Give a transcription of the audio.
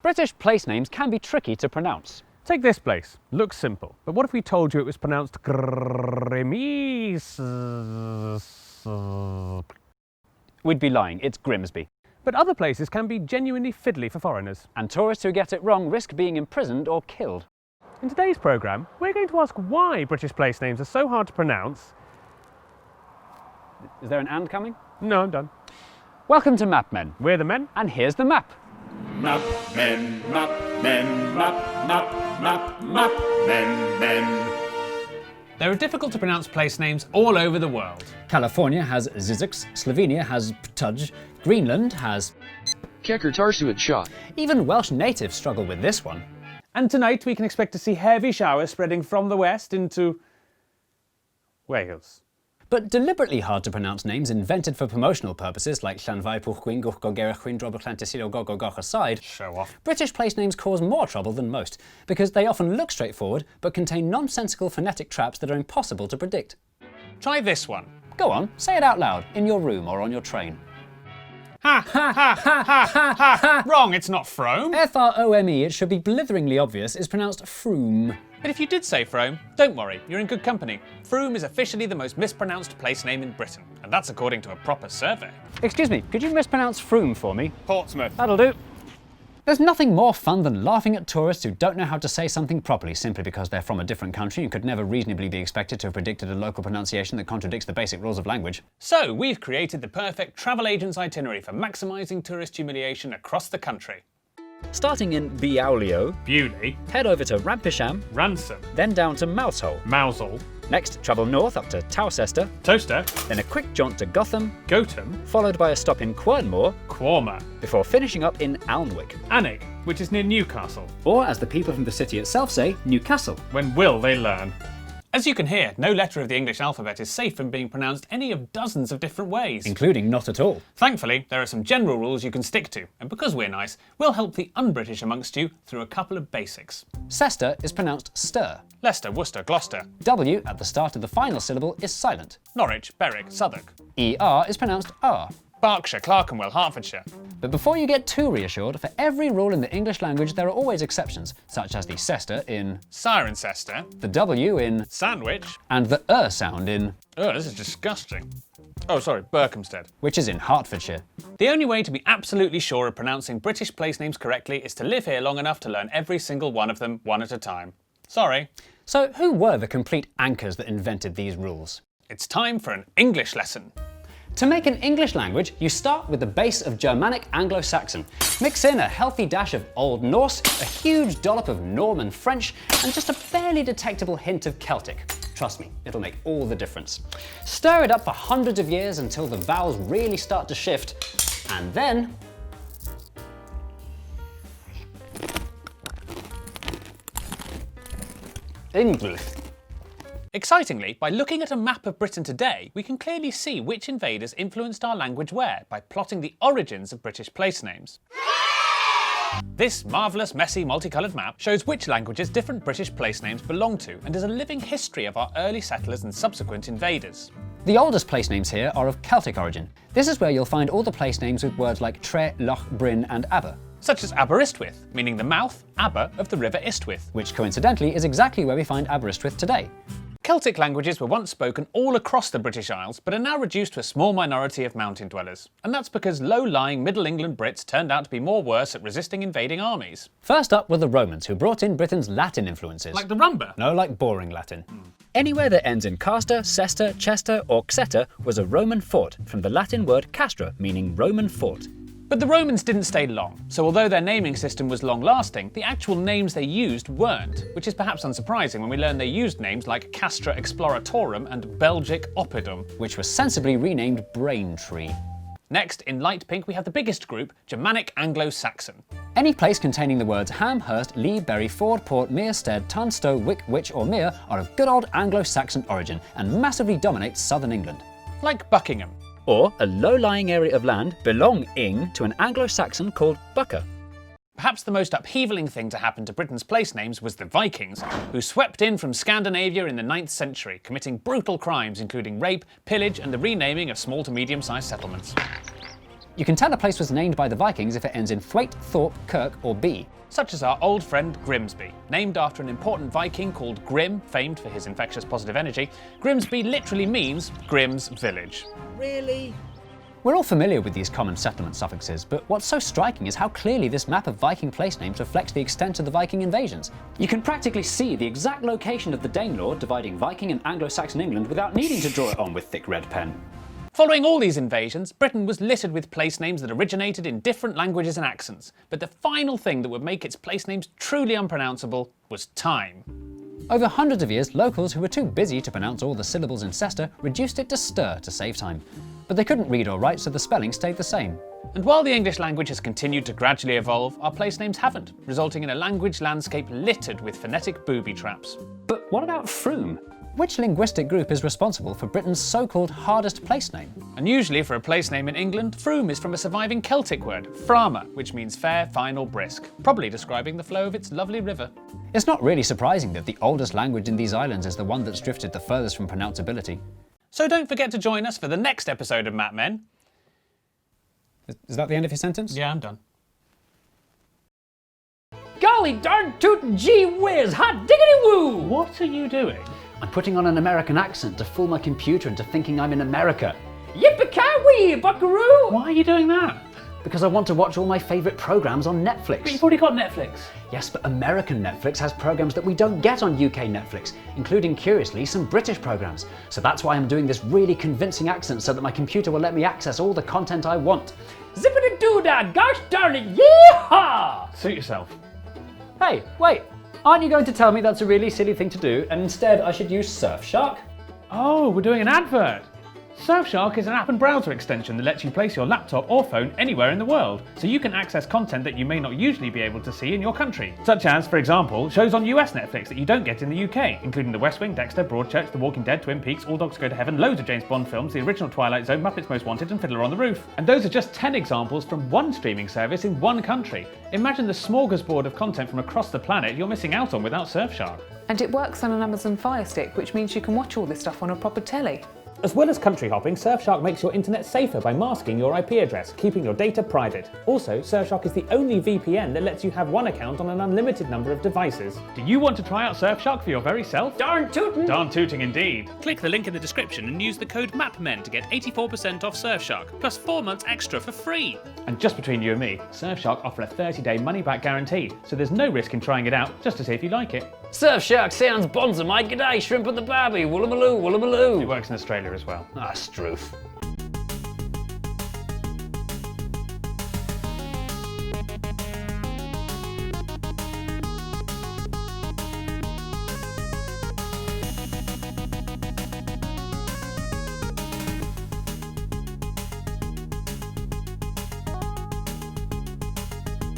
British place names can be tricky to pronounce. Take this place. Looks simple. But what if we told you it was pronounced Grimis? We'd be lying, it's Grimsby. But other places can be genuinely fiddly for foreigners. And tourists who get it wrong risk being imprisoned or killed. In today's programme, we're going to ask why British place names are so hard to pronounce. Is there an and coming? No, I'm done. Welcome to Map Men. We're the men. And here's the map. Map men, map men, map, map, map, map men, men. There are difficult to pronounce place names all over the world. California has Zizix, Slovenia has Ptuj, Greenland has... Kekertarsuit. Even Welsh natives struggle with this one. And tonight we can expect to see heavy showers spreading from the west into... Wales. But deliberately hard to pronounce names invented for promotional purposes like Llanfair Pwllgwyn Gwrchgogerachwyn Droboclantysilio Gogogoch aside, Show off. British place names cause more trouble than most, because they often look straightforward but contain nonsensical phonetic traps that are impossible to predict. Try this one. Go on, say it out loud, in your room or on your train. Ha ha ha ha ha ha ha! Wrong, it's not Frome. Frome, it should be blitheringly obvious, is pronounced Froome. But if you did say Frome, don't worry, you're in good company. Frome is officially the most mispronounced place name in Britain, and that's according to a proper survey. Excuse me, could you mispronounce Froome for me? Portsmouth. That'll do. There's nothing more fun than laughing at tourists who don't know how to say something properly simply because they're from a different country and could never reasonably be expected to have predicted a local pronunciation that contradicts the basic rules of language. So, we've created the perfect travel agent's itinerary for maximising tourist humiliation across the country. Starting in Biaulio, Bewley, head over to Rampisham, Ransom, then down to Mousehole. Mousehole, Next, travel north up to Towcester, Toaster, then a quick jaunt to Gotham, Gotham, followed by a stop in Quernmore, Quorma, before finishing up in Alnwick. Alnwick, which is near Newcastle. Or, as the people from the city itself say, Newcastle. When will they learn? As you can hear, no letter of the English alphabet is safe from being pronounced any of dozens of different ways. Including not at all. Thankfully, there are some general rules you can stick to, and because we're nice, we'll help the un-British amongst you through a couple of basics. Cester is pronounced stir. Leicester, Worcester, Gloucester. W at the start of the final syllable is silent. Norwich, Berwick, Southwark. ER is pronounced R. Berkshire, Clerkenwell, Hertfordshire. But before you get too reassured, for every rule in the English language there are always exceptions, such as the cester in Cirencester, the W in Sandwich. and the sound in Oh, this is disgusting. Oh, sorry, Berkhamsted. which is in Hertfordshire. The only way to be absolutely sure of pronouncing British place names correctly is to live here long enough to learn every single one of them, one at a time. Sorry. So who were the complete anchors that invented these rules? It's time for an English lesson. To make an English language, you start with the base of Germanic Anglo-Saxon. Mix in a healthy dash of Old Norse, a huge dollop of Norman French, and just a barely detectable hint of Celtic. Trust me, it'll make all the difference. Stir it up for hundreds of years until the vowels really start to shift, and then English. Excitingly, by looking at a map of Britain today, we can clearly see which invaders influenced our language where by plotting the origins of British place names. This marvellous, messy, multicoloured map shows which languages different British place names belong to and is a living history of our early settlers and subsequent invaders. The oldest place names here are of Celtic origin. This is where you'll find all the place names with words like Tre, Loch, Bryn and Aber, Such as Aberystwyth, meaning the mouth, Aber, of the River Istwyth. which coincidentally is exactly where we find Aberystwyth today. Celtic languages were once spoken all across the British Isles, but are now reduced to a small minority of mountain dwellers. And that's because low-lying Middle England Brits turned out to be more worse at resisting invading armies. First up were the Romans, who brought in Britain's Latin influences. Like the rumba. No, like boring Latin. Anywhere that ends in caster, cester, chester or xeter was a Roman fort, from the Latin word castra, meaning Roman fort. But the Romans didn't stay long, so although their naming system was long-lasting, the actual names they used weren't, which is perhaps unsurprising when we learn they used names like Castra Exploratorum and Belgic Oppidum. Which was sensibly renamed Braintree. Next, in light pink, we have the biggest group, Germanic Anglo-Saxon. Any place containing the words Ham, Hurst, Lee, Bury, Ford, Port, Mere, Stead, Tunstall, Wick, Witch or Mere are of good old Anglo-Saxon origin and massively dominate southern England. Like Buckingham. Or a low-lying area of land belonging to an Anglo-Saxon called Bucca. Perhaps the most upheavaling thing to happen to Britain's place names was the Vikings, who swept in from Scandinavia in the 9th century, committing brutal crimes including rape, pillage and the renaming of small to medium-sized settlements. You can tell a place was named by the Vikings if it ends in Thwaite, Thorpe, Kirk, or B. Such as our old friend Grimsby. Named after an important Viking called Grim, famed for his infectious positive energy, Grimsby literally means Grim's village. Really? We're all familiar with these common settlement suffixes, but what's so striking is how clearly this map of Viking place names reflects the extent of the Viking invasions. You can practically see the exact location of the Danelaw dividing Viking and Anglo-Saxon England without needing to draw it on with thick red pen. Following all these invasions, Britain was littered with place names that originated in different languages and accents, but the final thing that would make its place names truly unpronounceable was time. Over hundreds of years, locals who were too busy to pronounce all the syllables in Cester reduced it to stir to save time. But they couldn't read or write, so the spelling stayed the same. And while the English language has continued to gradually evolve, our place names haven't, resulting in a language landscape littered with phonetic booby traps. But what about Froome? Which linguistic group is responsible for Britain's so-called hardest place name? Unusually for a place name in England, Froome is from a surviving Celtic word, frama, which means fair, fine or brisk, probably describing the flow of its lovely river. It's not really surprising that the oldest language in these islands is the one that's drifted the furthest from pronounceability. So don't forget to join us for the next episode of Map Men. Is that the end of your sentence? Yeah, I'm done. Golly darn tootin' gee whiz, hot diggity woo! What are you doing? I'm putting on an American accent to fool my computer into thinking I'm in America. Yippee-ki-wee, buckaroo! Why are you doing that? Because I want to watch all my favourite programmes on Netflix. But you've already got Netflix. Yes, but American Netflix has programmes that we don't get on UK Netflix, including, curiously, some British programmes. So that's why I'm doing this really convincing accent so that my computer will let me access all the content I want. Zippity-doo-dah, gosh darn it, yeehaw! Suit yourself. Hey, wait, aren't you going to tell me that's a really silly thing to do and instead I should use Surfshark? Oh, we're doing an advert. Surfshark is an app and browser extension that lets you place your laptop or phone anywhere in the world, so you can access content that you may not usually be able to see in your country. Such as, for example, shows on US Netflix that you don't get in the UK, including The West Wing, Dexter, Broadchurch, The Walking Dead, Twin Peaks, All Dogs Go to Heaven, loads of James Bond films, the original Twilight Zone, Muppets Most Wanted and Fiddler on the Roof. And those are just 10 examples from one streaming service in one country. Imagine the smorgasbord of content from across the planet you're missing out on without Surfshark. And it works on an Amazon Fire Stick, which means you can watch all this stuff on a proper telly. As well as country hopping, Surfshark makes your internet safer by masking your IP address, keeping your data private. Also, Surfshark is the only VPN that lets you have one account on an unlimited number of devices. Do you want to try out Surfshark for your very self? Darn tootin'! Darn tooting indeed. Click the link in the description and use the code MAPMEN to get 84% off Surfshark, plus 4 months extra for free. And just between you and me, Surfshark offer a 30-day money-back guaranteed, so there's no risk in trying it out, just to see if you like it. Surfshark sounds bonza, mate. G'day, shrimp at the barbie. Woollamaloo, woollamaloo. It works in Australia as well. Ah, stroof.